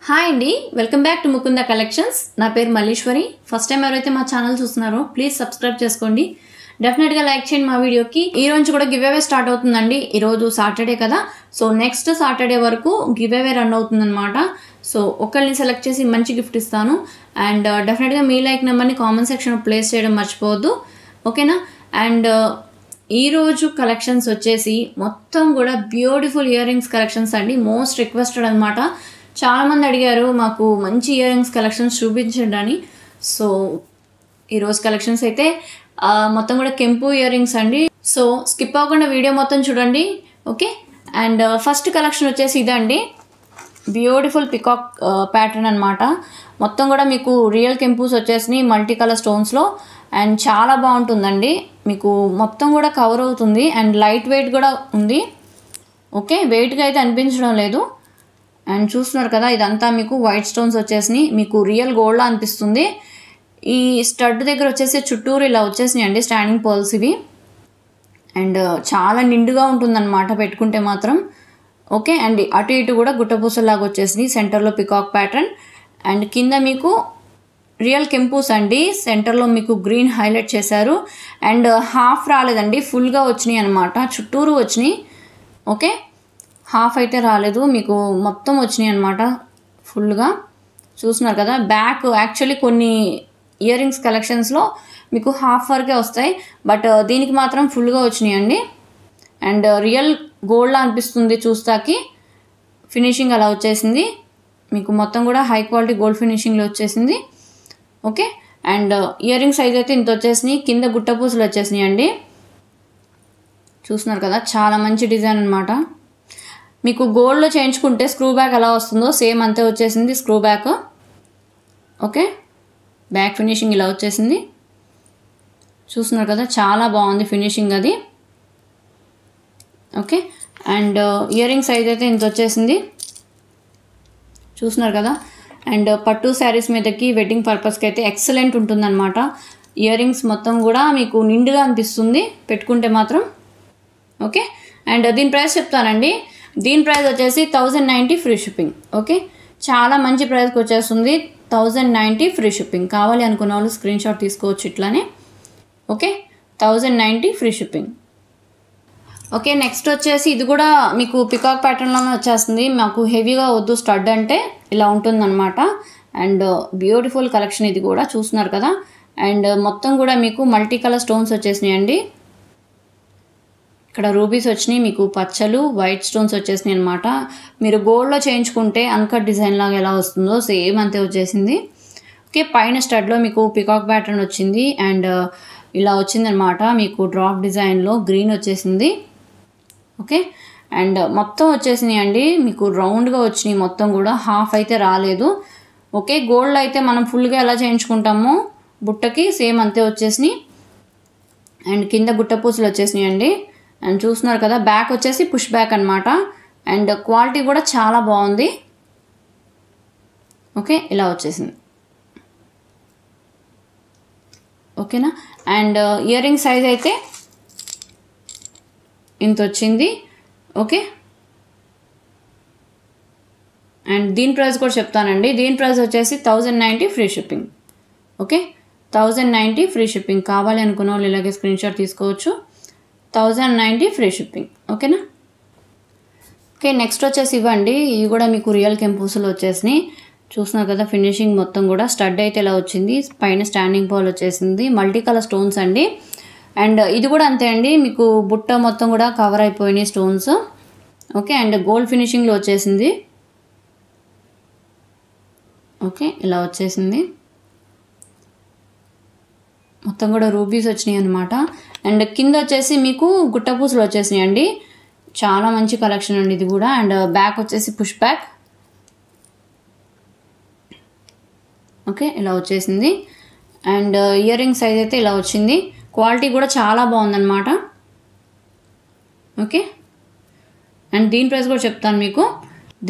Hi అండి, welcome back to Mukunda collections. నా పేరు మల్లీశ్వరి. ఫస్ట్ టైం ఎవరైతే మా ఛానల్ చూస్తున్నారో ప్లీజ్ సబ్స్క్రైబ్ చేసుకోండి. డెఫినెట్గా లైక్ చేయండి మా వీడియోకి. ఈ రోజు కూడా గివ్ అవే స్టార్ట్ అవుతుందండి. ఈరోజు సాటర్డే కదా, సో నెక్స్ట్ సాటర్డే వరకు గివ్ అవే రన్ అవుతుందన్నమాట. సో ఒకరిని సెలెక్ట్ చేసి మంచి గిఫ్ట్ ఇస్తాను. అండ్ డెఫినెట్గా మీ లైక్ నెంబర్ని కామెంట్ సెక్షన్లో ప్లేస్ చేయడం మర్చిపోవద్దు, ఓకేనా. అండ్ ఈరోజు కలెక్షన్స్ వచ్చేసి మొత్తం కూడా బ్యూటిఫుల్ ఇయర్ రింగ్స్ కలెక్షన్స్ అండి. మోస్ట్ రిక్వెస్టెడ్ అనమాట. చాలామంది అడిగారు మాకు మంచి ఇయర్ రింగ్స్ కలెక్షన్స్ చూపించండి అని. సో ఈరోజు కలెక్షన్స్ అయితే మొత్తం కూడా కెంపు ఇయర్ రింగ్స్ అండి. సో స్కిప్ అవ్వకుండా వీడియో మొత్తం చూడండి, ఓకే. అండ్ ఫస్ట్ కలెక్షన్ వచ్చేసి ఇదండి, బ్యూటిఫుల్ పికాక్ ప్యాటర్న్ అనమాట. మొత్తం కూడా మీకు రియల్ కెంపూస్ వచ్చేసి మల్టీ కలర్ స్టోన్స్లో అండ్ చాలా బాగుంటుందండి. మీకు మొత్తం కూడా కవర్ అవుతుంది అండ్ లైట్ వెయిట్ కూడా ఉంది, ఓకే. వెయిట్గా అయితే అనిపించడం లేదు. అండ్ చూస్తున్నారు కదా, ఇదంతా మీకు వైట్ స్టోన్స్ వచ్చేసినాయి, మీకు రియల్ గోల్డ్లా అనిపిస్తుంది. ఈ స్టడ్ దగ్గర వచ్చేసి చుట్టూరు ఇలా వచ్చేసినాయి అండి స్టాండింగ్ పర్ల్స్ ఇవి. అండ్ చాలా నిండుగా ఉంటుందన్నమాట పెట్టుకుంటే మాత్రం, ఓకే. అండ్ అటు ఇటు కూడా గుట్టపూసలాగా వచ్చేసినాయి. సెంటర్లో పికాక్ ప్యాటర్న్ అండ్ కింద మీకు రియల్ కెంపూస్ అండి. సెంటర్లో మీకు గ్రీన్ హైలైట్ చేశారు. అండ్ హాఫ్ రాలేదండి, ఫుల్గా వచ్చినాయి అనమాట. చుట్టూరు వచ్చినాయి, ఓకే. హాఫ్ అయితే రాలేదు, మీకు మొత్తం వచ్చినాయి అనమాట ఫుల్గా. చూస్తున్నారు కదా, బ్యాక్ యాక్చువల్లీ కొన్ని ఇయర్ రింగ్స్ కలెక్షన్స్లో మీకు హాఫ్ వరకే వస్తాయి, బట్ దీనికి మాత్రం ఫుల్గా వచ్చినాయండి. అండ్ రియల్ గోల్డ్లా అనిపిస్తుంది చూస్తాకి. ఫినిషింగ్ అలా వచ్చేసింది మీకు, మొత్తం కూడా హై క్వాలిటీ గోల్డ్ ఫినిషింగ్లో వచ్చేసింది, okay. And ear ring size అయితే ఇంత వచ్చేసినాయి. కింద గుట్టపూసలు వచ్చేసినాయి అండి. చూస్తున్నారు కదా, చాలా మంచి డిజైన్ అనమాట. మీకు గోల్డ్లో చేయించుకుంటే స్క్రూ బ్యాక్ ఎలా వస్తుందో సేమ్ అంతే వచ్చేసింది screw back, okay. Back finishing ఇలా వచ్చేసింది. చూస్తున్నారు కదా, చాలా బాగుంది ఫినిషింగ్ అది, okay. And ear ring size అయితే ఇంత వచ్చేసింది. చూస్తున్నారు కదా, అండ్ పట్టు శారీస్ మీదకి వెడ్డింగ్ పర్పస్కి అయితే ఎక్సలెంట్ ఉంటుందన్నమాట. ఇయర్ రింగ్స్ మొత్తం కూడా మీకు నిండుగా అనిపిస్తుంది పెట్టుకుంటే మాత్రం, ఓకే. అండ్ దీని ప్రైస్ చెప్తానండి. దీని ప్రైస్ వచ్చేసి 1090 ఫ్రీ షిప్పింగ్, ఓకే. చాలా మంచి ప్రైస్కి వచ్చేస్తుంది. 1090 ఫ్రీ షిప్పింగ్. కావాలి అనుకున్న వాళ్ళు స్క్రీన్ షాట్ తీసుకోవచ్చు ఇట్లానే, okay. 1090 free shipping, okay. Next వచ్చేసి ఇది కూడా మీకు పికాక్ ప్యాటర్న్లోనే వచ్చేస్తుంది. మాకు హెవీగా వద్దు స్టడ్ అంటే ఇలా ఉంటుందన్నమాట. అండ్ బ్యూటిఫుల్ కలెక్షన్ ఇది కూడా, చూస్తున్నారు కదా. అండ్ మొత్తం కూడా మీకు మల్టీ కలర్ స్టోన్స్ వచ్చేసినాయండి. ఇక్కడ రూబీస్ వచ్చినాయి, మీకు పచ్చలు వైట్ స్టోన్స్ వచ్చేసినాయి అనమాట. మీరు గోల్డ్లో చేయించుకుంటే అన్కట్ డిజైన్ లాగా ఎలా వస్తుందో సేమ్ అంతే వచ్చేసింది, ఓకే. పైన స్టడ్లో మీకు పికాక్ ప్యాటర్న్ వచ్చింది అండ్ ఇలా వచ్చిందనమాట. మీకు డ్రాప్ డిజైన్లో గ్రీన్ వచ్చేసింది, ఓకే. అండ్ మొత్తం వచ్చేసినాయి అండి, మీకు రౌండ్గా వచ్చినాయి మొత్తం కూడా, హాఫ్ అయితే రాలేదు, ఓకే. గోల్డ్ అయితే మనం ఫుల్గా ఎలా చేయించుకుంటామో బుట్టకి సేమ్ అంతే వచ్చేసినాయి. అండ్ కింద గుట్టపూసలు వచ్చేసినాయి అండి. అండ్ చూస్తున్నారు కదా, బ్యాక్ వచ్చేసి పుష్ బ్యాక్ అనమాట. అండ్ క్వాలిటీ కూడా చాలా బాగుంది, ఓకే. ఇలా వచ్చేసింది, ఓకేనా. అండ్ ఇయర్ రింగ్ సైజ్ అయితే ఇంత వచ్చింది, ఓకే. అండ్ దీని ప్రైస్ కూడా చెప్తానండి. దీని ప్రైస్ వచ్చేసి 1090 free shipping, okay. 1090 free shipping. కావాలి అనుకున్న వాళ్ళు ఇలాగే స్క్రీన్ షాట్ తీసుకోవచ్చు. 1090 ఫ్రీ షిప్పింగ్, ఓకేనా. ఓకే, నెక్స్ట్ వచ్చేసి ఇవ్వండి. ఇవి కూడా మీకు రియల్ కెంపూసులు వచ్చేసినాయి. చూస్తున్నారు కదా, ఫినిషింగ్ మొత్తం కూడా స్టడ్ అయితే ఇలా వచ్చింది. పైన స్టాండింగ్ బాల్ వచ్చేసింది, మల్టీ కలర్ స్టోన్స్ అండి. అండ్ ఇది కూడా అంతే అండి, మీకు బుట్ట మొత్తం కూడా కవర్ అయిపోయినాయి స్టోన్స్, ఓకే. అండ్ గోల్డ్ ఫినిషింగ్లో వచ్చేసింది, ఓకే. ఇలా వచ్చేసింది. మొత్తం కూడా రూబీస్ వచ్చినాయి అనమాట. అండ్ కింద వచ్చేసి మీకు గుట్టపూసలు వచ్చేసినాయి అండి. చాలా మంచి కలెక్షన్ అండి ఇది కూడా. అండ్ బ్యాక్ వచ్చేసి పుష్ బ్యాక్, ఓకే. ఇలా వచ్చేసింది. అండ్ ఇయర్ రింగ్ సైజ్ అయితే ఇలా వచ్చింది. క్వాలిటీ కూడా చాలా బాగుందన్నమాట, ఓకే. అండ్ దీని ప్రైస్ కూడా చెప్తాను మీకు.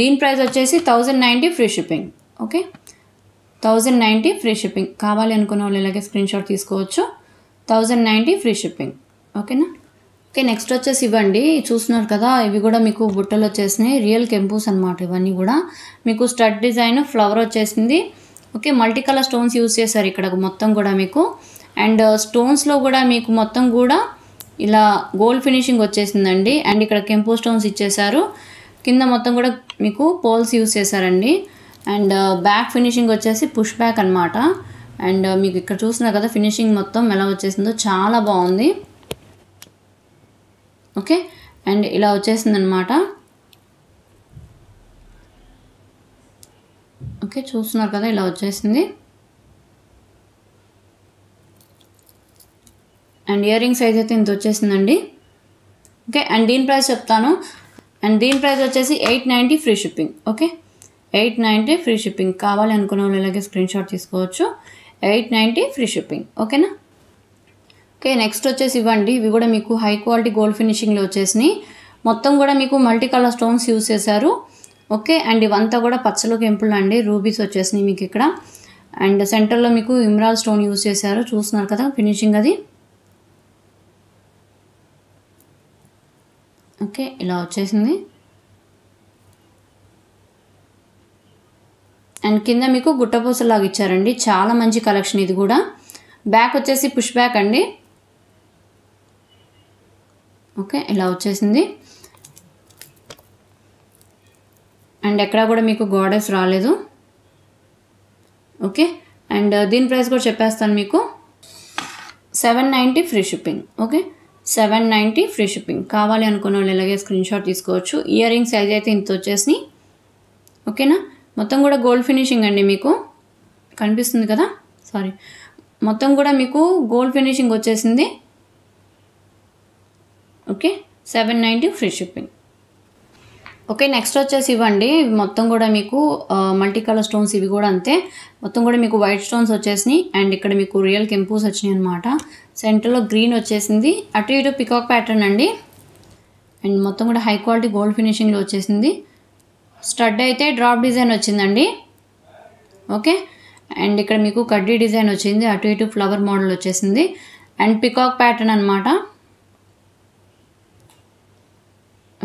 దీని ప్రైస్ వచ్చేసి 1090 free shipping, okay. 1090 free shipping. కావాలి అనుకున్న వాళ్ళు ఇలాగే స్క్రీన్ షాట్ తీసుకోవచ్చు. 1090 ఫ్రీ షిప్పింగ్, ఓకేనా. ఓకే, ఓకే, నెక్స్ట్ వచ్చేసి ఇవ్వండి చూస్తున్నారు కదా, ఇవి కూడా మీకు బుట్టలు వచ్చేసినాయి. రియల్ కెంపూస్ అనమాట ఇవన్నీ కూడా. మీకు స్టడ్ డిజైన్ ఫ్లవర్ వచ్చేసింది. Okay, multi colour stones use చేశారు ఇక్కడ మొత్తం కూడా మీకు. అండ్ స్టోన్స్లో కూడా మీకు మొత్తం కూడా ఇలా గోల్డ్ ఫినిషింగ్ వచ్చేసిందండి. అండ్ ఇక్కడ కెంపు స్టోన్స్ ఇచ్చేసారు. కింద మొత్తం కూడా మీకు పోల్స్ యూజ్ చేశారండి. అండ్ బ్యాక్ ఫినిషింగ్ వచ్చేసి పుష్ బ్యాక్ అనమాట. అండ్ మీకు ఇక్కడ చూస్తున్నారు కదా ఫినిషింగ్ మొత్తం ఎలా వచ్చేసిందో, చాలా బాగుంది. ఓకే, అండ్ ఇలా వచ్చేసింది అనమాట. ఓకే, చూస్తున్నారు కదా ఇలా వచ్చేసింది. అండ్ ఇయర్ రింగ్ సైజ్ అయితే ఇంత వచ్చేసిందండి. ఓకే, అండ్ దీని ప్రైస్ చెప్తాను. అండ్ దీని ప్రైస్ వచ్చేసి 890 free shipping. Okay, 890 free shipping. కావాలి అనుకున్న వాళ్ళు ఇలాగే స్క్రీన్ షాట్ తీసుకోవచ్చు. 890 ఫ్రీ షిప్పింగ్. ఓకేనా. ఓకే, నెక్స్ట్ వచ్చేసి ఇవ్వండి, ఇవి కూడా మీకు హై క్వాలిటీ గోల్డ్ ఫినిషింగ్లో వచ్చేసినాయి. మొత్తం కూడా మీకు మల్టీ కలర్ స్టోన్స్ యూజ్ చేశారు. ఓకే, అండ్ ఇవంతా కూడా పచ్చలో కెంపుల్ అండి, రూబీస్ వచ్చేసినాయి మీకు ఇక్కడ. అండ్ సెంటర్లో మీకు ఇమ్రాల్ స్టోన్ యూజ్ చేశారు. చూస్తున్నారు కదా ఫినిషింగ్ అది. ఓకే, ఇలా వచ్చేసింది. అండ్ కింద మీకు గుట్టపూసలాగా ఇచ్చారండి. చాలా మంచి కలెక్షన్ ఇది కూడా. బ్యాక్ వచ్చేసి పుష్ బ్యాక్ అండి. ఓకే, ఇలా వచ్చేసింది. అండ్ ఎక్కడ కూడా మీకు గాడెస్ రాలేదు. ఓకే, అండ్ దీని ప్రైస్ కూడా చెప్పేస్తాను మీకు. 790 free shipping. Okay, 790 free shipping. కావాలి అనుకున్న వాళ్ళు ఇలాగే స్క్రీన్ షాట్ తీసుకోవచ్చు. ఇయర్ రింగ్ సైజ్ అయితే ఇంత వచ్చేసినాయి. ఓకేనా. మొత్తం కూడా గోల్డ్ ఫినిషింగ్ అండి, మీకు కనిపిస్తుంది కదా, సారీ, మొత్తం కూడా మీకు గోల్డ్ ఫినిషింగ్ వచ్చేసింది. Okay, 790 free shipping. Okay, next వచ్చేసి ఇవ్వండి, మొత్తం కూడా మీకు మల్టీ కలర్ స్టోన్స్ ఇవి కూడా అంతే. మొత్తం కూడా మీకు వైట్ స్టోన్స్ వచ్చేసినాయి. అండ్ ఇక్కడ మీకు రియల్ కెంపూస్ వచ్చినాయి అనమాట. సెంటర్లో గ్రీన్ వచ్చేసింది. అటు ఇటు పికాక్ ప్యాటర్న్ అండి. అండ్ మొత్తం కూడా హై క్వాలిటీ గోల్డ్ ఫినిషింగ్లో వచ్చేసింది. స్టడ్ అయితే డ్రాప్ డిజైన్ వచ్చిందండి. ఓకే, అండ్ ఇక్కడ మీకు కడ్డీ డిజైన్ వచ్చింది. అటు ఇటు ఫ్లవర్ మోడల్ వచ్చేసింది. అండ్ పికాక్ ప్యాటర్న్ అనమాట.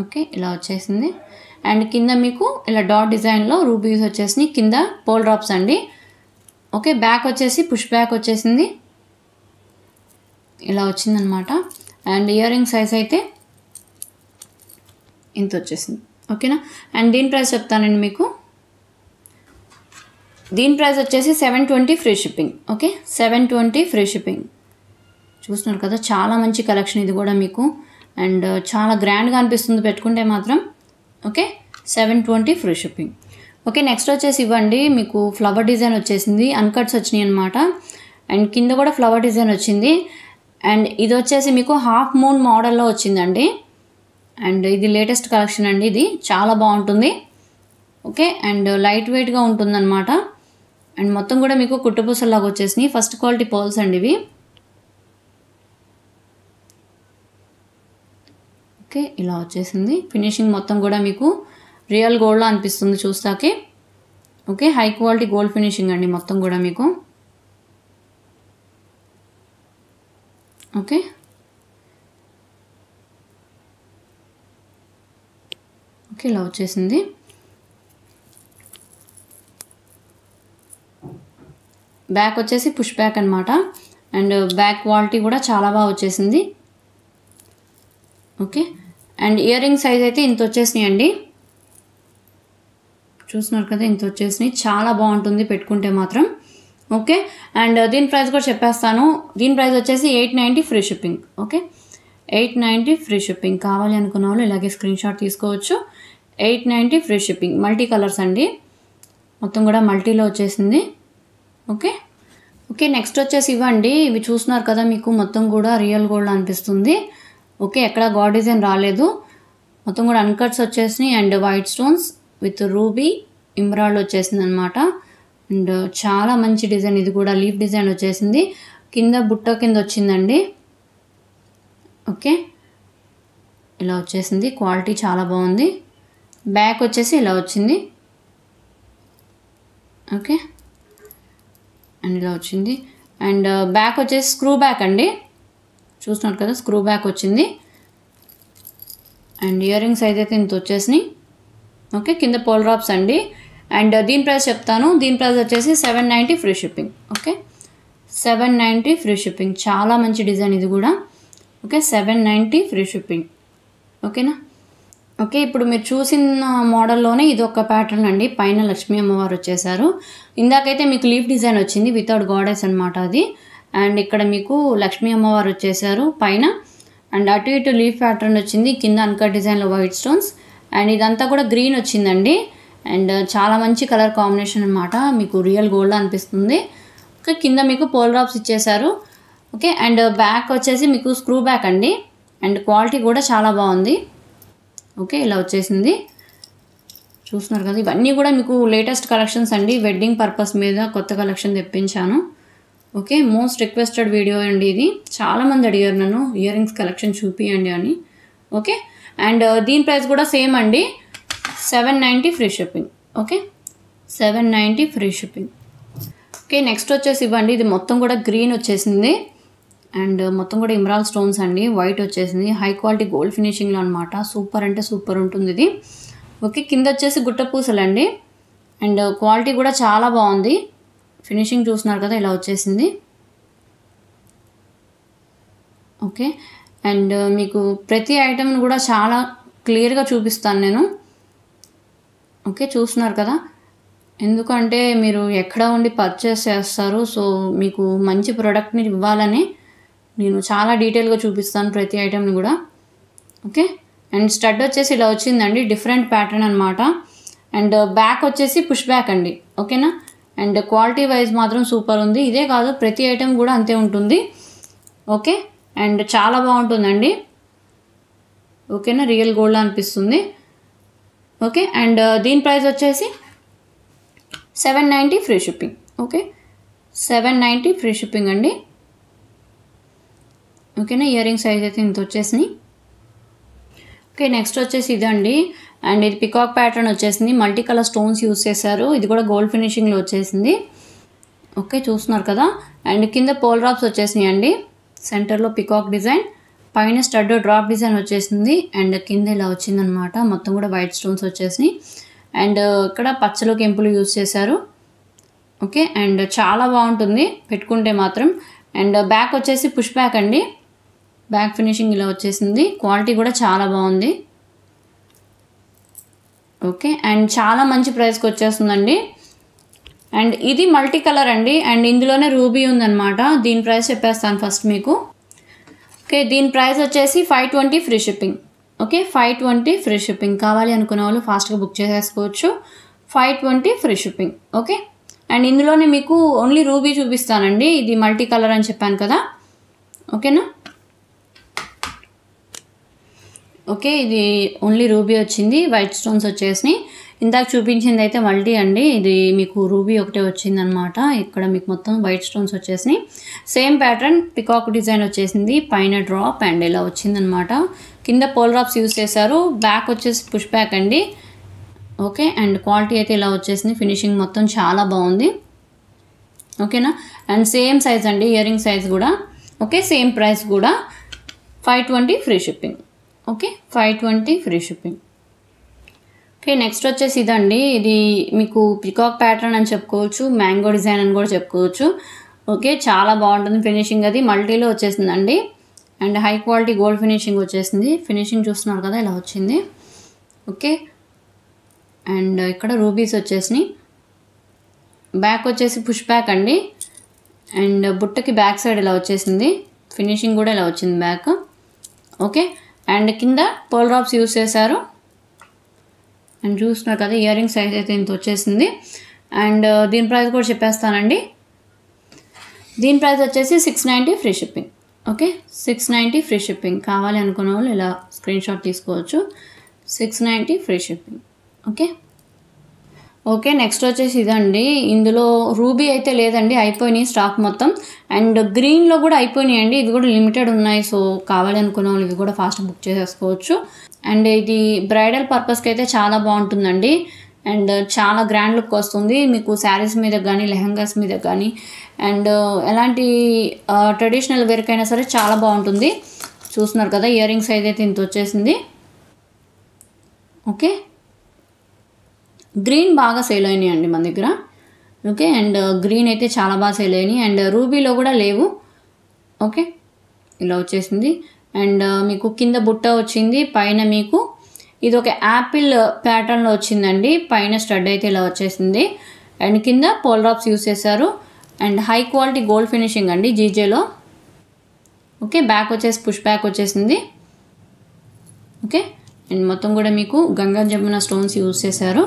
ఓకే, ఇలా వచ్చేసింది. అండ్ కింద మీకు ఇలా డాట్ డిజైన్లో రూబీస్ వచ్చేసినాయి. కింద పోల్ డ్రాప్స్ అండి. ఓకే, బ్యాక్ వచ్చేసి పుష్ బ్యాక్ వచ్చేసింది. ఇలా వచ్చిందనమాట. అండ్ ఇయర్ రింగ్ సైజ్ అయితే ఇంత వచ్చేసింది. ఓకేనా. అండ్ దీని ప్రైస్ చెప్తానండి మీకు. దీని ప్రైస్ వచ్చేసి 720 free shipping. Okay, 720 free shipping. చూస్తున్నారు కదా, చాలా మంచి కలెక్షన్ ఇది కూడా మీకు. అండ్ చాలా గ్రాండ్గా అనిపిస్తుంది పెట్టుకుంటే మాత్రం. Okay, 720 free shipping. Okay, next వచ్చేసి ఇవ్వండి, మీకు ఫ్లవర్ డిజైన్ వచ్చేసింది. అన్కట్స్ వచ్చినాయి అనమాట. అండ్ కింద కూడా ఫ్లవర్ డిజైన్ వచ్చింది. అండ్ ఇది వచ్చేసి మీకు హాఫ్ మూన్ మోడల్లో వచ్చిందండి. అండ్ ఇది లేటెస్ట్ కలెక్షన్ అండి. ఇది చాలా బాగుంటుంది. ఓకే, అండ్ లైట్ వెయిట్గా ఉంటుందన్నమాట. అండ్ మొత్తం కూడా మీకు కుట్టుపూసలాగా వచ్చేసినాయి. ఫస్ట్ క్వాలిటీ పర్ల్స్ అండి ఇవి. ఓకే, ఇలా వచ్చేసింది. ఫినిషింగ్ మొత్తం కూడా మీకు రియల్ గోల్డ్లో అనిపిస్తుంది చూస్తాకే. Okay, high quality gold finishing అండి మొత్తం కూడా మీకు. ఓకే, ఓకే, ఇలా వచ్చేసింది. బ్యాక్ వచ్చేసి పుష్ బ్యాక్ అనమాట. అండ్ బ్యాక్ క్వాలిటీ కూడా చాలా బాగా వచ్చేసింది. Okay, and ear ring size అయితే ఇంత వచ్చేసినాయి అండి. చూస్తున్నారు కదా, ఇంత వచ్చేసినాయి. చాలా బాగుంటుంది పెట్టుకుంటే మాత్రం. ఓకే, అండ్ దీని ప్రైస్ కూడా చెప్పేస్తాను. దీని ప్రైస్ వచ్చేసి 890 free shipping. Okay, 890 free shipping. కావాలి అనుకున్న వాళ్ళు ఇలాగే స్క్రీన్ షాట్ తీసుకోవచ్చు. 890 ఫ్రీ షిప్పింగ్. మల్టీ కలర్స్ అండి, మొత్తం కూడా మల్టీలో వచ్చేసింది. ఓకే, ఓకే, నెక్స్ట్ వచ్చేసి ఇవ్వండి, ఇవి చూస్తున్నారు కదా మీకు మొత్తం కూడా రియల్ గోల్డ్ అనిపిస్తుంది. ఓకే, ఎక్కడ గాడ్ డిజైన్ రాలేదు. మొత్తం కూడా అన్కట్స్ వచ్చేసినాయి. And white stones with ruby emerald వచ్చేసింది అనమాట. అండ్ చాలా మంచి డిజైన్ ఇది కూడా. లీఫ్ డిజైన్ వచ్చేసింది. కింద బుట్ట కింద వచ్చిందండి. ఓకే, ఇలా వచ్చేసింది. క్వాలిటీ చాలా బాగుంది. బ్యాక్ వచ్చేసి ఇలా వచ్చింది. ఓకే, అండ్ ఇలా వచ్చింది. అండ్ బ్యాక్ వచ్చేసి స్క్రూ బ్యాక్ అండి. చూస్తున్నారు కదా, స్క్రూ బ్యాక్ వచ్చింది. అండ్ ఇయర్ రింగ్స్ అయితే ఇంత వచ్చేసినాయి. ఓకే, కింద పోల్ డ్రాప్స్ అండి. అండ్ దీని ప్రైస్ చెప్తాను. దీని ప్రైస్ వచ్చేసి 790 free shipping. Okay, 790 free shipping. చాలా మంచి డిజైన్ ఇది కూడా. Okay, 790 free shipping. ఓకేనా. ఓకే, ఇప్పుడు మీరు చూసిన మోడల్లోనే ఇది ఒక ప్యాటర్న్ అండి. పైన లక్ష్మీ అమ్మవారు వచ్చేసారు. ఇందాకైతే మీకు లీఫ్ డిజైన్ వచ్చింది వితౌట్ గాడెస్ అనమాట అది. అండ్ ఇక్కడ మీకు లక్ష్మీ అమ్మవారు వచ్చేసారు పైన. అండ్ అటు ఇటు లీఫ్ ప్యాటర్న్ వచ్చింది. కింద అన్కట్ డిజైన్లో వైట్ స్టోన్స్. అండ్ ఇదంతా కూడా గ్రీన్ వచ్చిందండి. అండ్ చాలా మంచి కలర్ కాంబినేషన్ అనమాట. మీకు రియల్ గోల్డ్ అనిపిస్తుంది. ఓకే, కింద మీకు పోల్ డ్రాప్స్ ఇచ్చేసారు. ఓకే, అండ్ బ్యాక్ వచ్చేసి మీకు స్క్రూ బ్యాక్ అండి. అండ్ క్వాలిటీ కూడా చాలా బాగుంది. ఓకే, ఇలా వచ్చేసింది. చూస్తున్నారు కదా, ఇవన్నీ కూడా మీకు లేటెస్ట్ కలెక్షన్స్ అండి. వెడ్డింగ్ పర్పస్ మీద కొత్త కలెక్షన్ తెప్పించాను. ఓకే, మోస్ట్ రిక్వెస్టెడ్ వీడియో అండి ఇది. చాలామంది అడిగారు నన్ను ఇయర్ రింగ్స్ కలెక్షన్ చూపియండి అని. ఓకే, అండ్ దీని ప్రైస్ కూడా సేమ్ అండి, 790 free shipping. Okay, 790 free shipping. Okay, next వచ్చేసి ఇవ్వండి. ఇది మొత్తం కూడా గ్రీన్ వచ్చేసింది. అండ్ మొత్తం కూడా ఇమ్రాల్ స్టోన్స్ అండి. వైట్ వచ్చేసింది. హై క్వాలిటీ గోల్డ్ ఫినిషింగ్లో అనమాట. సూపర్ అంటే సూపర్ ఉంటుంది ఇది. ఓకే, కింద వచ్చేసి గుట్ట పూసలండి. అండ్ క్వాలిటీ కూడా చాలా బాగుంది. ఫినిషింగ్ చూస్తున్నారు కదా, ఇలా వచ్చేసింది. ఓకే, అండ్ మీకు ప్రతి ఐటమ్ని కూడా చాలా క్లియర్గా చూపిస్తాను నేను. ఓకే, చూస్తున్నారు కదా, ఎందుకంటే మీరు ఎక్కడ ఉండి పర్చేస్ చేస్తారు. సో మీకు మంచి ప్రోడక్ట్ని ఇవ్వాలని నేను చాలా డీటెయిల్గా చూపిస్తాను ప్రతి ఐటమ్ని కూడా. ఓకే, అండ్ స్టడ్ వచ్చేసి ఇలా వచ్చిందండి. డిఫరెంట్ ప్యాటర్న్ అనమాట. అండ్ బ్యాక్ వచ్చేసి పుష్ బ్యాక్ అండి. ఓకేనా. అండ్ క్వాలిటీ వైజ్ మాత్రం సూపర్ ఉంది. ఇదే కాదు, ప్రతి ఐటమ్ కూడా అంతే ఉంటుంది. ఓకే, అండ్ చాలా బాగుంటుందండి. ఓకేనా, రియల్ గోల్డ్ అనిపిస్తుంది. ఓకే, అండ్ దీని ప్రైస్ వచ్చేసి 790 free shipping. Okay, 790 free shipping అండి. ఓకేనా, ఇయర్ రింగ్ సైజ్ అయితే ఇంత వచ్చేసినాయి. ఓకే, నెక్స్ట్ వచ్చేసి ఇదండి. అండ్ ఇది పికాక్ ప్యాటర్న్ వచ్చేసింది. మల్టీ కలర్ స్టోన్స్ యూస్ చేశారు. ఇది కూడా గోల్డ్ ఫినిషింగ్లో వచ్చేసింది. ఓకే, చూస్తున్నారు కదా. అండ్ కింద పోల్ డ్రాప్స్ వచ్చేసినాయి అండి. సెంటర్లో పికాక్ డిజైన్, పైన స్టడ్ డ్రాప్ డిజైన్ వచ్చేసింది. అండ్ కింద ఇలా వచ్చిందనమాట. మొత్తం కూడా వైట్ స్టోన్స్ వచ్చేసినాయి. అండ్ ఇక్కడ పచ్చలు కెంపులు యూస్ చేశారు. ఓకే, అండ్ చాలా బాగుంటుంది పెట్టుకుంటే మాత్రం. అండ్ బ్యాక్ వచ్చేసి పుష్ బ్యాక్ అండి. బ్యాక్ ఫినిషింగ్ ఇలా వచ్చేసింది. క్వాలిటీ కూడా చాలా బాగుంది. ఓకే, అండ్ చాలా మంచి ప్రైస్కి వచ్చేస్తుందండి. అండ్ ఇది మల్టీ కలర్ అండి. అండ్ ఇందులోనే రూబీ ఉందన్నమాట. దీని ప్రైస్ చెప్పేస్తాను ఫస్ట్ మీకు. ఓకే, దీని ప్రైస్ వచ్చేసి 520 free shipping. Okay, 520 free shipping. కావాలి అనుకునే వాళ్ళు ఫాస్ట్గా బుక్ చేసేసుకోవచ్చు. 520 ఫ్రీ షిప్పింగ్. ఓకే, అండ్ ఇందులోనే మీకు ఓన్లీ రూబీ చూపిస్తానండి. ఇది మల్టీ కలర్ అని చెప్పాను కదా. ఓకేనా. ఓకే, ఇది ఓన్లీ రూబీ వచ్చింది. వైట్ స్టోన్స్ వచ్చేసినాయి. ఇందాక చూపించింది అయితే మల్టీ అండి. ఇది మీకు రూబీ ఒకటే వచ్చిందనమాట. ఇక్కడ మీకు మొత్తం వైట్ స్టోన్స్ వచ్చేసినాయి. సేమ్ ప్యాటర్న్ పికాక్ డిజైన్ వచ్చేసింది. పైన డ్రాప్ అండ్ ఇలా వచ్చిందనమాట. కింద పోల్ డ్రాప్స్ యూస్ చేశారు. బ్యాక్ వచ్చేసి పుష్ బ్యాక్ అండి. ఓకే, అండ్ క్వాలిటీ అయితే ఇలా వచ్చేసింది. ఫినిషింగ్ మొత్తం చాలా బాగుంది. ఓకేనా. అండ్ సేమ్ సైజ్ అండి, ఇయర్ రింగ్ సైజ్ కూడా. ఓకే, సేమ్ ప్రైస్ కూడా 520 free shipping. Okay, 520 free shipping. Okay, next వచ్చేసి ఇదండి. ఇది మీకు పికాక్ ప్యాటర్న్ అని చెప్పుకోవచ్చు, మ్యాంగో డిజైన్ అని కూడా చెప్పుకోవచ్చు. ఓకే, చాలా బాగుంటుంది ఫినిషింగ్. అది మల్టీలో వచ్చేసిందండి. And high quality gold finishing వచ్చేసింది. ఫినిషింగ్ చూస్తున్నారు కదా, ఇలా వచ్చింది. ఓకే, అండ్ ఇక్కడ రూబీస్ వచ్చేసినాయి. బ్యాక్ వచ్చేసి పుష్ బ్యాక్ అండి. అండ్ బుట్టకి బ్యాక్ సైడ్ ఇలా వచ్చేసింది. ఫినిషింగ్ కూడా ఇలా వచ్చింది బ్యాక్. ఓకే, అండ్ కింద పోల్ డ్రాప్స్ యూస్ చేశారు. అండ్ చూస్తున్నారు కదా, ఇయర్ రింగ్ సైజ్ అయితే ఇంత వచ్చేసింది. అండ్ దీని ప్రైస్ కూడా చెప్పేస్తానండి. దీని ప్రైస్ వచ్చేసి 690 free shipping. Okay, 690 free shipping. కావాలి అనుకున్న వాళ్ళు ఇలా స్క్రీన్ షాట్ తీసుకోవచ్చు. 690 free shipping. Okay. Okay, next వచ్చేసి ఇదండి. ఇందులో రూబీ అయితే లేదండి, అయిపోయినాయి స్టాక్ మొత్తం. అండ్ గ్రీన్లో కూడా అయిపోయినాయండి. ఇది కూడా లిమిటెడ్ ఉన్నాయి. సో కావాలి అనుకున్న వాళ్ళు ఇవి కూడా ఫాస్ట్ బుక్ చేసేసుకోవచ్చు. అండ్ ఇది బ్రైడల్ పర్పస్కి అయితే చాలా బాగుంటుందండి. అండ్ చాలా గ్రాండ్ లుక్ వస్తుంది మీకు శారీస్ మీద కానీ లెహంగాస్ మీద కానీ. అండ్ ఎలాంటి ట్రెడిషనల్ వేర్కైనా సరే చాలా బాగుంటుంది. చూస్తున్నారు కదా, ఇయర్ రింగ్ సైజ్ అయితే ఇంత వచ్చేసింది. ఓకే, గ్రీన్ బాగా సేల్ అయినాయి అండి మన దగ్గర. ఓకే, అండ్ గ్రీన్ అయితే చాలా బాగా సేల్ అయినాయి. అండ్ రూబీలో కూడా లేవు. ఓకే, ఇలా వచ్చేసింది. అండ్ మీకు కింద బుట్ట వచ్చింది, పైన మీకు ఇది ఒక యాపిల్ ప్యాటర్న్లో వచ్చిందండి. పైన స్టడ్ అయితే ఇలా వచ్చేసింది. అండ్ కింద పోల్ డ్రాప్స్ యూస్ చేశారు. And high quality gold finishing అండి జీజేలో. ఓకే, బ్యాక్ వచ్చేసి పుష్ బ్యాక్ వచ్చేసింది. ఓకే, అండ్ మొత్తం కూడా మీకు గంగా జమున స్టోన్స్ యూస్ చేశారు,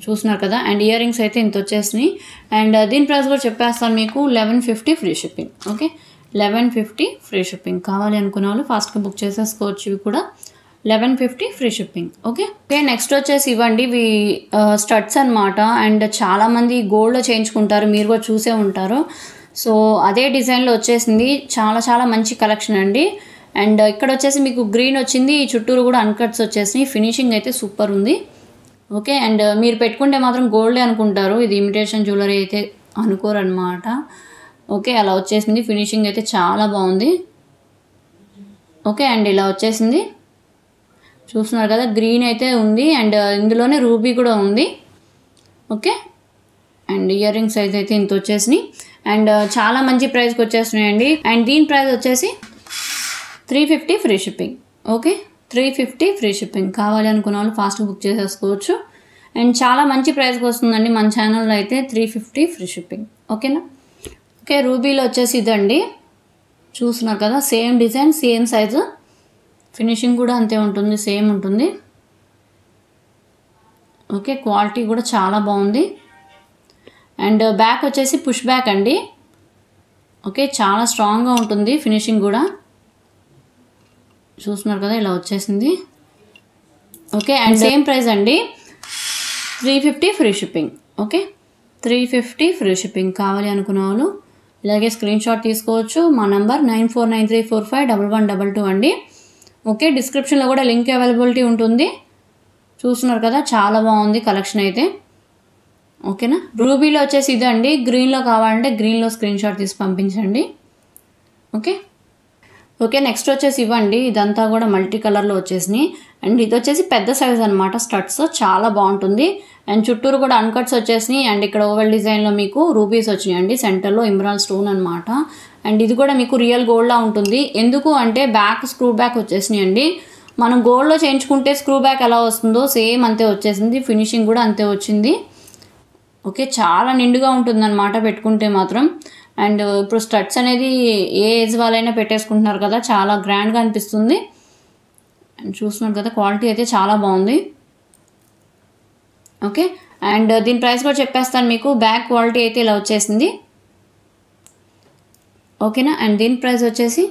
చూస్తున్నారు కదా. అండ్ ఇయర్ రింగ్స్ అయితే ఇంత వచ్చేసినాయి. అండ్ దీని ప్రైస్ కూడా చెప్పేస్తాను మీకు, 1150 free shipping. Okay, 1150 free shipping. కావాలి అనుకున్న వాళ్ళు ఫాస్ట్గా బుక్ చేసేసుకోవచ్చు. ఇవి కూడా 1150 ఫ్రీ షిప్పింగ్. ఓకే, నెక్స్ట్ వచ్చేసి ఇవ్వండి, ఇవి స్టడ్స్ అనమాట. అండ్ చాలామంది గోల్డ్లో చేయించుకుంటారు, మీరు కూడా చూసే ఉంటారు. సో అదే డిజైన్లో వచ్చేసింది. చాలా మంచి కలెక్షన్ అండి. అండ్ ఇక్కడ వచ్చేసి మీకు గ్రీన్ వచ్చింది, చుట్టూరు కూడా అన్కట్స్ వచ్చేసినాయి. ఫినిషింగ్ అయితే సూపర్ ఉంది. ఓకే, అండ్ మీరు పెట్టుకుంటే మాత్రం గోల్డే అనుకుంటారు, ఇది ఇమిటేషన్ జ్యువెలరీ అయితే అనుకోరు అనమాట. ఓకే, అలా వచ్చేసింది. ఫినిషింగ్ అయితే చాలా బాగుంది. ఓకే, అండ్ ఇలా వచ్చేసింది, చూస్తున్నారు కదా. గ్రీన్ అయితే ఉంది అండ్ ఇందులోనే రూబీ కూడా ఉంది. ఓకే, అండ్ ఇయర్ రింగ్స్ అయితే ఇంత వచ్చేసినాయి. అండ్ చాలా మంచి ప్రైస్కి వచ్చేస్తున్నాయండి. అండ్ దీని ప్రైస్ వచ్చేసి 350 free shipping. Okay, 350 free shipping. కావాలి అనుకున్న వాళ్ళు ఫాస్ట్గా బుక్ చేసేసుకోవచ్చు. అండ్ చాలా మంచి ప్రైస్కి వస్తుందండి మన ఛానల్లో అయితే 350 ఫ్రీ షిప్పింగ్. ఓకేనా. ఓకే, రూబీలో వచ్చేసి ఇదండి, చూస్తున్నారు కదా. Same design, same size, finishing కూడా అంతే ఉంటుంది, సేమ్ ఉంటుంది. ఓకే, క్వాలిటీ కూడా చాలా బాగుంది. అండ్ బ్యాక్ వచ్చేసి పుష్ బ్యాక్ అండి. ఓకే, చాలా స్ట్రాంగ్గా ఉంటుంది ఫినిషింగ్ కూడా, చూస్తున్నారు కదా. ఇలా వచ్చేసింది. ఓకే, అండ్ సేమ్ ప్రైస్ అండి, 350 free shipping. Okay, 350 free shipping. కావాలి అనుకున్న వాళ్ళు ఇలాగే స్క్రీన్ షాట్ తీసుకోవచ్చు. మా నంబర్ 9493451122 అండి. ఓకే, డిస్క్రిప్షన్లో కూడా లింక్ అవైలబిలిటీ ఉంటుంది, చూస్తున్నారు కదా. చాలా బాగుంది కలెక్షన్ అయితే. ఓకేనా. రూబీలో వచ్చేసి ఇదండి, గ్రీన్లో కావాలంటే గ్రీన్లో స్క్రీన్ షాట్ తీసి పంపించండి. ఓకే. ఓకే, నెక్స్ట్ వచ్చేసి ఇవ్వండి, ఇదంతా కూడా మల్టీ కలర్లో వచ్చేసినాయి. అండ్ ఇది వచ్చేసి పెద్ద సైజ్ అనమాట, స్టడ్స్ చాలా బాగుంటుంది. అండ్ చుట్టూరు కూడా అన్కట్స్ వచ్చేసినాయి. అండ్ ఇక్కడ ఓవెల్ డిజైన్లో మీకు రూబీస్ వచ్చినాయండి, సెంటర్లో ఇమ్రాల్ స్టోన్ అనమాట. అండ్ ఇది కూడా మీకు రియల్ గోల్డ్లా ఉంటుంది. ఎందుకు అంటే బ్యాక్ స్క్రూ బ్యాక్ వచ్చేసినాయి అండి. మనం గోల్డ్లో చేయించుకుంటే స్క్రూ బ్యాక్ ఎలా వస్తుందో సేమ్ అంతే వచ్చేసింది. ఫినిషింగ్ కూడా అంతే వచ్చింది. ఓకే, చాలా నిండుగా ఉంటుంది అనమాట పెట్టుకుంటే మాత్రం. అండ్ ఇప్పుడు స్టడ్స్ అనేది ఏ ఏజ్ వాళ్ళైనా పెట్టేసుకుంటున్నారు కదా, చాలా గ్రాండ్గా అనిపిస్తుంది. అండ్ చూస్తున్నారు కదా, క్వాలిటీ అయితే చాలా బాగుంది. ఓకే, అండ్ దీని ప్రైస్ కూడా చెప్పేస్తాను మీకు. బ్యాక్ క్వాలిటీ అయితే ఇలా వచ్చేసింది. ఓకేనా. అండ్ దీని ప్రైస్ వచ్చేసి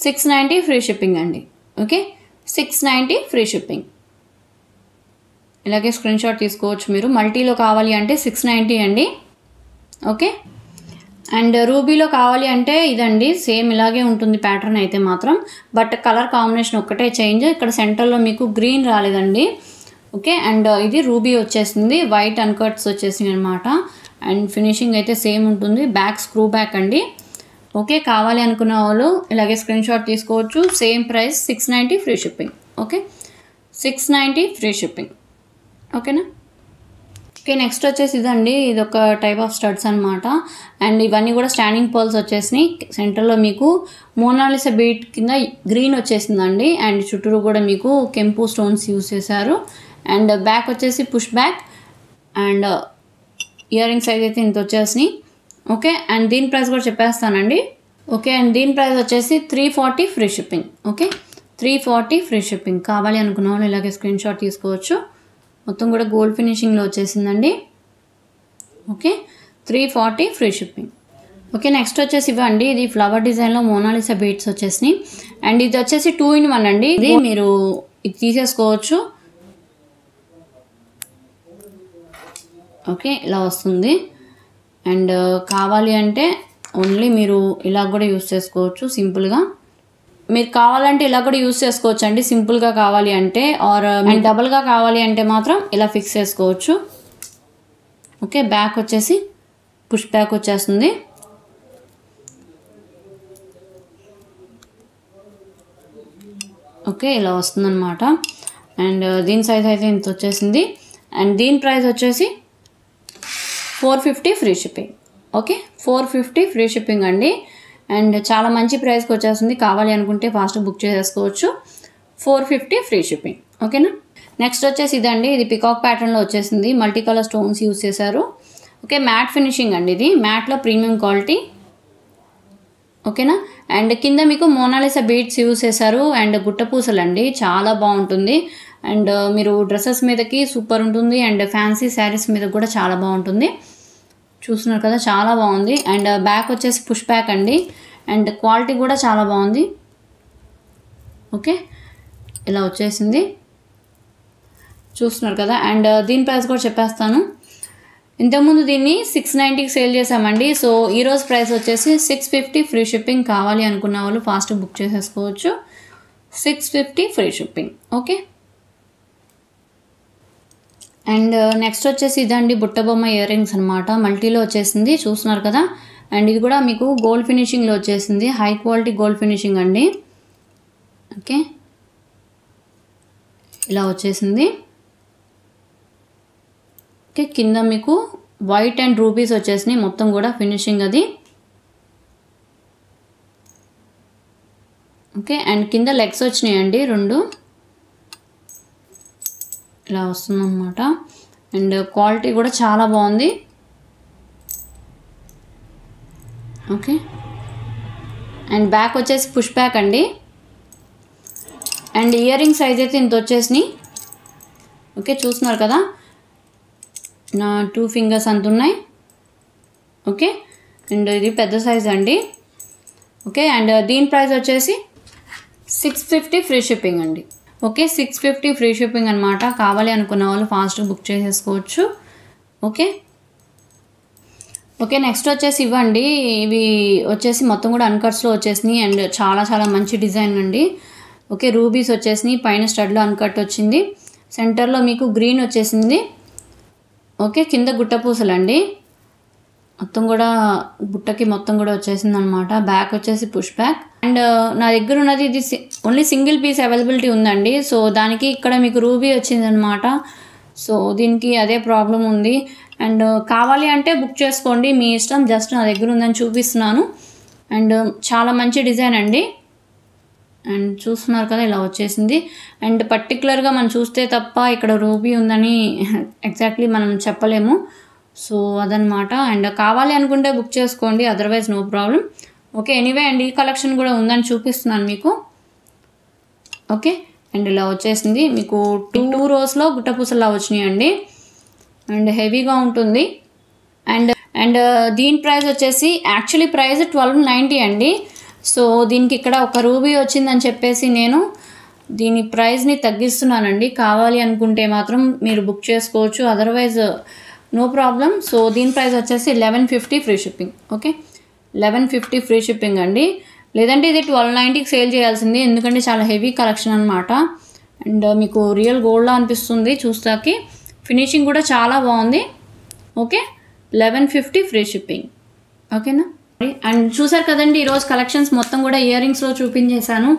690 ఫ్రీ షిప్పింగ్ అండి. Okay, 690 free shipping. ఇలాగే స్క్రీన్ షాట్ తీసుకోవచ్చు మీరు. మల్టీలో కావాలి అంటే 690 అండి. ఓకే, అండ్ రూబీలో కావాలి అంటే ఇదండి, సేమ్ ఇలాగే ఉంటుంది ప్యాటర్న్ అయితే మాత్రం. బట్ కలర్ కాంబినేషన్ ఒక్కటే చేంజ్. ఇక్కడ సెంటర్లో మీకు గ్రీన్ రాలేదండి. ఓకే, అండ్ ఇది రూబీ వచ్చేసింది, వైట్ అన్కట్స్ వచ్చేసింది అనమాట. అండ్ ఫినిషింగ్ అయితే సేమ్ ఉంటుంది. బ్యాక్ స్క్రూ బ్యాక్ అండి. ఓకే, కావాలి అనుకున్న వాళ్ళు ఇలాగే స్క్రీన్ షాట్ తీసుకోవచ్చు. Same price 690 free shipping. Okay, 690 free shipping. ఓకేనా. ఓకే, నెక్స్ట్ వచ్చేసి ఇదండి, ఇది ఒక టైప్ ఆఫ్ స్టడ్స్ అనమాట. అండ్ ఇవన్నీ కూడా స్టాండింగ్ పోల్స్ వచ్చేసినాయి. సెంటర్లో మీకు మోనాలిసా బీట్ కింద గ్రీన్ వచ్చేసిందండి. అండ్ చుట్టూరు కూడా మీకు కెంపు స్టోన్స్ యూస్ చేశారు. అండ్ బ్యాక్ వచ్చేసి push back. And ear rings అయితే ఇంత వచ్చేసినాయి. ఓకే, అండ్ దీని ప్రైస్ కూడా చెప్పేస్తానండి. ఓకే, అండ్ దీని ప్రైస్ వచ్చేసి 340 free shipping. Okay, 340 free shipping. కావాలి అనుకున్న వాళ్ళు ఇలాగే స్క్రీన్ షాట్ తీసుకోవచ్చు. మొత్తం కూడా గోల్డ్ ఫినిషింగ్లో వచ్చేసిందండి. Okay, 340 free shipping. Okay, next వచ్చేసి ఇవ్వండి, ఇది ఫ్లవర్ డిజైన్లో మోనాలిసా బీట్స్ వచ్చేసినాయి. అండ్ ఇది వచ్చేసి 2 in 1 అండి. ఇది మీరు ఇది తీసేసుకోవచ్చు. ఓకే, ఇలా వస్తుంది. అండ్ కావాలి అంటే ఓన్లీ మీరు ఇలా కూడా యూస్ చేసుకోవచ్చు సింపుల్గా. మీరు కావాలంటే ఇలా కూడా యూస్ చేసుకోవచ్చు అండి, సింపుల్గా కావాలి అంటే. ఆర్ మీరు డబల్గా కావాలి అంటే మాత్రం ఇలా ఫిక్స్ చేసుకోవచ్చు. ఓకే, బ్యాక్ వచ్చేసి పుష్ బ్యాక్ వచ్చేస్తుంది. ఓకే, ఇలా వస్తుందన్నమాట. అండ్ దీని సైజ్ అయితే ఇంత వచ్చేసింది. అండ్ దీని ప్రైస్ వచ్చేసి 450 free shipping. Okay, 450 free shipping అండి. అండ్ చాలా మంచి ప్రైస్కి వచ్చేస్తుంది. కావాలి అనుకుంటే ఫాస్ట్ బుక్ చేసేసుకోవచ్చు. 450 ఫ్రీ షిప్పింగ్. ఓకేనా. నెక్స్ట్ వచ్చేసి ఇదండి, ఇది పికాక్ ప్యాటర్న్లో వచ్చేసింది. మల్టీ కలర్ స్టోన్స్ యూజ్ చేశారు. ఓకే, మ్యాట్ ఫినిషింగ్ అండి. ఇది మ్యాట్లో ప్రీమియం క్వాలిటీ. ఓకేనా. అండ్ కింద మీకు మోనాలిసా బీడ్స్ యూజ్ చేశారు. అండ్ గుట్టపూసలు అండి, చాలా బాగుంటుంది. అండ్ మీరు డ్రెస్సెస్ మీదకి సూపర్ ఉంటుంది. అండ్ ఫ్యాన్సీ శారీస్ మీద కూడా చాలా బాగుంటుంది. చూస్తున్నారు కదా, చాలా బాగుంది. అండ్ బ్యాక్ వచ్చేసి పుష్ బ్యాక్ అండి. అండ్ క్వాలిటీ కూడా చాలా బాగుంది. ఓకే, ఇలా వచ్చేసింది. చూస్తున్నారు కదా. అండ్ దీని ప్రైస్ కూడా చెప్పేస్తాను. ఇంతకుముందు దీన్ని 690కి సేల్ చేసామండి. సో ఈరోజు ప్రైస్ వచ్చేసి 650 ఫ్రీ షిప్పింగ్. కావాలి అనుకున్న వాళ్ళు ఫాస్ట్ బుక్ చేసేసుకోవచ్చు. 650 free shipping. Okay. And next వచ్చేసి ఇదండి, బుట్టబొమ్మ ఇయర్ రింగ్స్ అనమాట. మల్టీలో వచ్చేసింది, చూస్తున్నారు కదా. అండ్ ఇది కూడా మీకు గోల్డ్ ఫినిషింగ్లో వచ్చేసింది. హై క్వాలిటీ గోల్డ్ ఫినిషింగ్ అండి. ఓకే, ఇలా వచ్చేసింది. ఓకే, కింద మీకు వైట్ అండ్ రూబీస్ వచ్చేసినాయి. మొత్తం కూడా ఫినిషింగ్ అది. ఓకే, అండ్ కింద లెగ్స్ వచ్చినాయండి 2. ఇలా వస్తుందన్నమాట. అండ్ క్వాలిటీ కూడా చాలా బాగుంది. ఓకే, అండ్ బ్యాక్ వచ్చేసి పుష్ బ్యాక్ అండి. అండ్ ఇయర్ రింగ్ సైజ్ అయితే ఇంత వచ్చేసినాయి. ఓకే, చూస్తున్నారు కదా, నా 2 ఫింగర్స్ అంత ఉన్నాయి. ఓకే, అండ్ ఇది పెద్ద సైజ్ అండి. ఓకే, అండ్ దీని ప్రైస్ వచ్చేసి 650 ఫ్రీ షిప్పింగ్ అండి. ఓకే, 650 ఫ్రీ షిప్పింగ్ అనమాట. కావాలి అనుకున్న వాళ్ళు ఫాస్ట్గా బుక్ చేసేసుకోవచ్చు. ఓకే. ఓకే, నెక్స్ట్ వచ్చేసి ఇవ్వండి. ఇవి వచ్చేసి మొత్తం కూడా అన్కట్స్లో వచ్చేసినాయి. అండ్ చాలా చాలా మంచి డిజైన్ అండి. ఓకే, రూబీస్ వచ్చేసినాయి. పైన స్టడ్లో అన్కట్ వచ్చింది. సెంటర్లో మీకు గ్రీన్ వచ్చేసింది. ఓకే, కింద గుట్టపూసలు అండి. మొత్తం కూడా బుట్టకి మొత్తం కూడా వచ్చేసింది అనమాట. బ్యాక్ వచ్చేసి పుష్ బ్యాక్. అండ్ నా దగ్గర ఉన్నది ఇది ఓన్లీ సింగిల్ పీస్ అవైలబిలిటీ ఉందండి. సో దానికి ఇక్కడ మీకు రూబీ వచ్చిందనమాట. సో దీనికి అదే ప్రాబ్లం ఉంది. అండ్ కావాలి అంటే బుక్ చేసుకోండి, మీ ఇష్టం. జస్ట్ నా దగ్గర ఉందని చూపిస్తున్నాను. అండ్ చాలా మంచి డిజైన్ అండి. అండ్ చూస్తున్నారు కదా, ఇలా వచ్చేసింది. అండ్ పర్టికులర్గా మనం చూస్తే తప్ప ఇక్కడ రూబీ ఉందని ఎగ్జాక్ట్లీ మనం చెప్పలేము. సో అదనమాట. అండ్ కావాలి అనుకుంటే బుక్ చేసుకోండి, otherwise no problem. Okay, anyway అండి, ఈ కలెక్షన్ కూడా ఉందని చూపిస్తున్నాను మీకు. ఓకే, అండ్ ఇలా వచ్చేసింది. మీకు 2 రోస్లో గుట్టపూసలా వచ్చినాయండి. అండ్ హెవీగా ఉంటుంది. అండ్ దీని ప్రైస్ వచ్చేసి యాక్చువల్లీ ప్రైస్ 1290 అండి. సో దీనికి ఇక్కడ ఒక రూబీ వచ్చిందని చెప్పేసి నేను దీని ప్రైస్ని తగ్గిస్తున్నానండి. కావాలి అనుకుంటే మాత్రం మీరు బుక్ చేసుకోవచ్చు, అదర్వైజ్ నో ప్రాబ్లం. సో దీని ప్రైస్ వచ్చేసి 1150 free shipping. Okay, 1150 free shipping అండి. లేదంటే ఇది 1290కి సేల్ చేయాల్సింది, ఎందుకంటే చాలా హెవీ కలెక్షన్ అనమాట. అండ్ మీకు రియల్ గోల్డ్లా అనిపిస్తుంది చూస్తాకి. ఫినిషింగ్ కూడా చాలా బాగుంది. Okay, 1150 free shipping. ఓకేనా. అండ్ చూసారు కదండి, ఈరోజు కలెక్షన్స్ మొత్తం కూడా ఇయర్ రింగ్స్లో చూపించేశాను.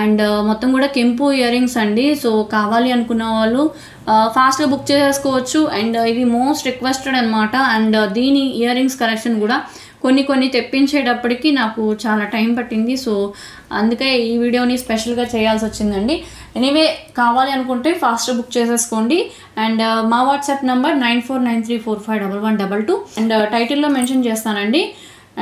అండ్ మొత్తం కూడా కెంపు ఇయర్ రింగ్స్ అండి. సో కావాలి అనుకున్న వాళ్ళు ఫాస్ట్గా బుక్ చేసుకోవచ్చు. అండ్ ఇది మోస్ట్ రిక్వెస్టెడ్ అనమాట. అండ్ దీని ఇయర్ రింగ్స్ కలెక్షన్ కూడా కొన్ని తెప్పించేటప్పటికి నాకు చాలా టైం పట్టింది. సో అందుకే ఈ వీడియోని స్పెషల్గా చేయాల్సి వచ్చిందండి. ఎనీవే, కావాలి అనుకుంటే ఫాస్ట్గా బుక్ చేసేసుకోండి. అండ్ మా వాట్సాప్ నెంబర్ 9493451122. అండ్ టైటిల్లో మెన్షన్ చేస్తానండి.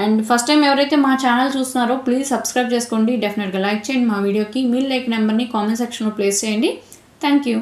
అండ్ ఫస్ట్ టైం ఎవరైతే మా ఛానల్ చూస్తున్నారో ప్లీజ్ సబ్స్క్రైబ్ చేసుకోండి. డెఫినెట్గా లైక్ చేయండి మా వీడియోకి. మీ లైక్ నెంబర్ని కామెంట్ సెక్షన్లో ప్లేస్ చేయండి. Thank you.